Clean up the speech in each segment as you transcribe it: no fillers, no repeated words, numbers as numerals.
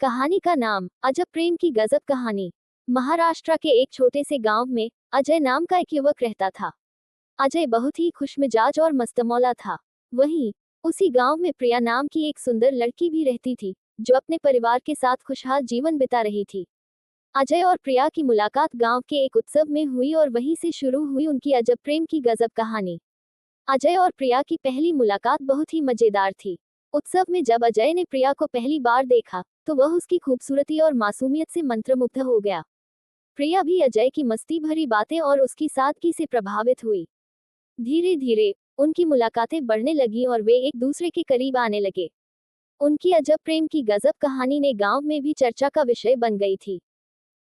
कहानी का नाम अजब प्रेम की गजब कहानी। महाराष्ट्र के एक छोटे से गांव में अजय नाम का एक युवक रहता था। अजय बहुत ही खुशमिजाज और मस्तमौला था। वहीं उसी गांव में प्रिया नाम की एक सुंदर लड़की भी रहती थी, जो अपने परिवार के साथ खुशहाल जीवन बिता रही थी। अजय और प्रिया की मुलाकात गांव के एक उत्सव में हुई और वहीं से शुरू हुई उनकी अजब प्रेम की गजब कहानी। अजय और प्रिया की पहली मुलाकात बहुत ही मजेदार थी। उत्सव में जब अजय ने प्रिया को पहली बार देखा, तो वह उसकी खूबसूरती और मासूमियत से मंत्रमुग्ध हो गया। प्रिया भी अजय की मस्ती भरी बातें और उसकी सादगी से प्रभावित हुई। धीरे धीरे उनकी मुलाकातें बढ़ने लगी और वे एक दूसरे के करीब आने लगे। उनकी अजब प्रेम की गजब कहानी ने गांव में भी चर्चा का विषय बन गई थी।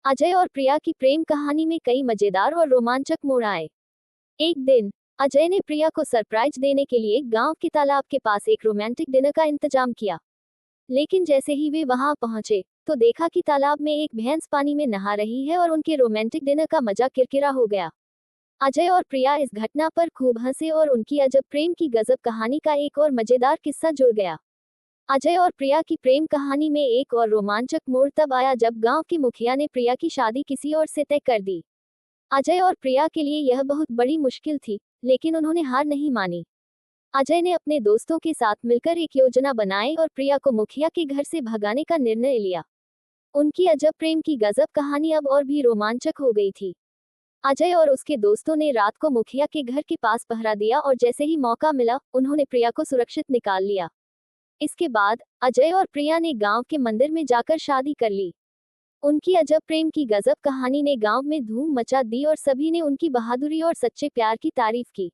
अजय और प्रिया की प्रेम कहानी में कई मजेदार और रोमांचक मोड़ आए। एक दिन अजय ने प्रिया को सरप्राइज देने के लिए गांव के तालाब के पास एक रोमांटिक डिनर का इंतजाम किया। लेकिन जैसे ही वे वहां पहुंचे, तो देखा कि तालाब में एक भैंस पानी में नहा रही है और उनके रोमांटिक डिनर का मजा किरकिरा हो गया। अजय और प्रिया इस घटना पर खूब हंसे और उनकी अजब प्रेम की गजब कहानी का एक और मजेदार किस्सा जुड़ गया। अजय और प्रिया की प्रेम कहानी में एक और रोमांचक मोड़ तब आया जब गांव के मुखिया ने प्रिया की शादी किसी और से तय कर दी। अजय और प्रिया के लिए यह बहुत बड़ी मुश्किल थी, लेकिन उन्होंने हार नहीं मानी। अजय ने अपने दोस्तों के साथ मिलकर एक योजना बनाई और प्रिया को मुखिया के घर से भगाने का निर्णय लिया। उनकी अजब प्रेम की गजब कहानी अब और भी रोमांचक हो गई थी। अजय और उसके दोस्तों ने रात को मुखिया के घर के पास पहरा दिया और जैसे ही मौका मिला, उन्होंने प्रिया को सुरक्षित निकाल लिया। इसके बाद अजय और प्रिया ने गांव के मंदिर में जाकर शादी कर ली। उनकी अजब प्रेम की गजब कहानी ने गांव में धूम मचा दी और सभी ने उनकी बहादुरी और सच्चे प्यार की तारीफ की।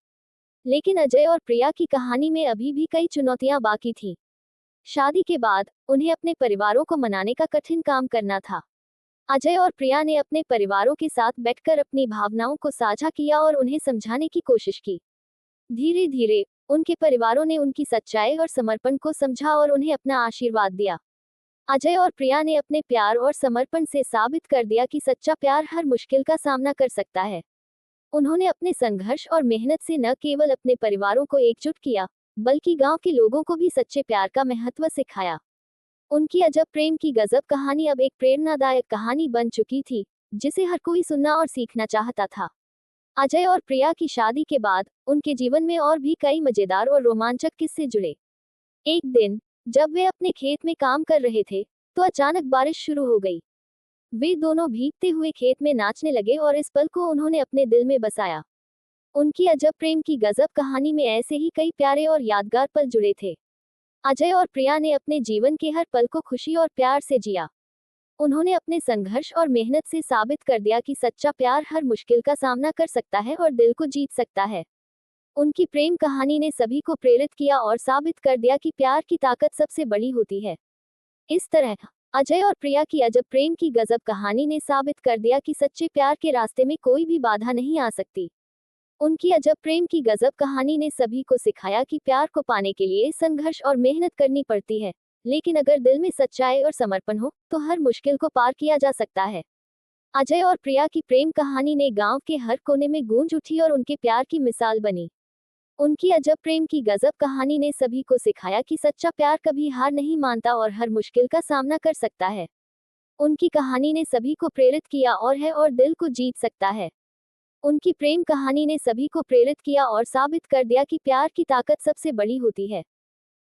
लेकिन अजय और प्रिया की कहानी में अभी भी कई चुनौतियां बाकी थीं। शादी के बाद उन्हें अपने परिवारों को मनाने का कठिन काम करना था। अजय और प्रिया ने अपने परिवारों के साथ बैठकर अपनी भावनाओं को साझा किया और उन्हें समझाने की कोशिश की। धीरे धीरे उनके परिवारों ने उनकी सच्चाई और समर्पण को समझा और उन्हें अपना आशीर्वाद दिया। अजय और प्रिया ने अपने प्यार और समर्पण से साबित कर दिया कि सच्चा प्यार हर मुश्किल का सामना कर सकता है। उन्होंने अपने संघर्ष और मेहनत से न केवल अपने परिवारों को एकजुट किया, बल्कि गांव के लोगों को भी सच्चे प्यार का महत्व सिखाया। उनकी अजब प्रेम की गजब कहानी अब एक प्रेरणादायक कहानी बन चुकी थी, जिसे हर कोई सुनना और सीखना चाहता था। अजय और प्रिया की शादी के बाद उनके जीवन में और भी कई मजेदार और रोमांचक किस्से जुड़े। एक दिन जब वे अपने खेत में काम कर रहे थे, तो अचानक बारिश शुरू हो गई। वे दोनों भीगते हुए खेत में नाचने लगे और इस पल को उन्होंने अपने दिल में बसाया। उनकी अजब प्रेम की गजब कहानी में ऐसे ही कई प्यारे और यादगार पल जुड़े थे। अजय और प्रिया ने अपने जीवन के हर पल को खुशी और प्यार से जिया। उन्होंने अपने संघर्ष और मेहनत से साबित कर दिया कि सच्चा प्यार हर मुश्किल का सामना कर सकता है और दिल को जीत सकता है। उनकी प्रेम कहानी ने सभी को प्रेरित किया और साबित कर दिया कि प्यार की ताकत सबसे बड़ी होती है। इस तरह अजय और प्रिया की अजब प्रेम की गजब कहानी ने साबित कर दिया कि सच्चे प्यार के रास्ते में कोई भी बाधा नहीं आ सकती। उनकी अजब प्रेम की गजब कहानी ने सभी को सिखाया कि प्यार को पाने के लिए संघर्ष और मेहनत करनी पड़ती है, लेकिन अगर दिल में सच्चाई और समर्पण हो, तो हर मुश्किल को पार किया जा सकता है। अजय और प्रिया की प्रेम कहानी ने गांव के हर कोने में गूंज उठी और उनके प्यार की मिसाल बनी। उनकी अजब प्रेम की गजब कहानी ने सभी को सिखाया कि सच्चा प्यार कभी हार नहीं मानता और हर मुश्किल का सामना कर सकता है। उनकी कहानी ने सभी को प्रेरित किया और दिल को जीत सकता है। उनकी प्रेम कहानी ने सभी को प्रेरित किया और साबित कर दिया कि प्यार की ताकत सबसे बड़ी होती है।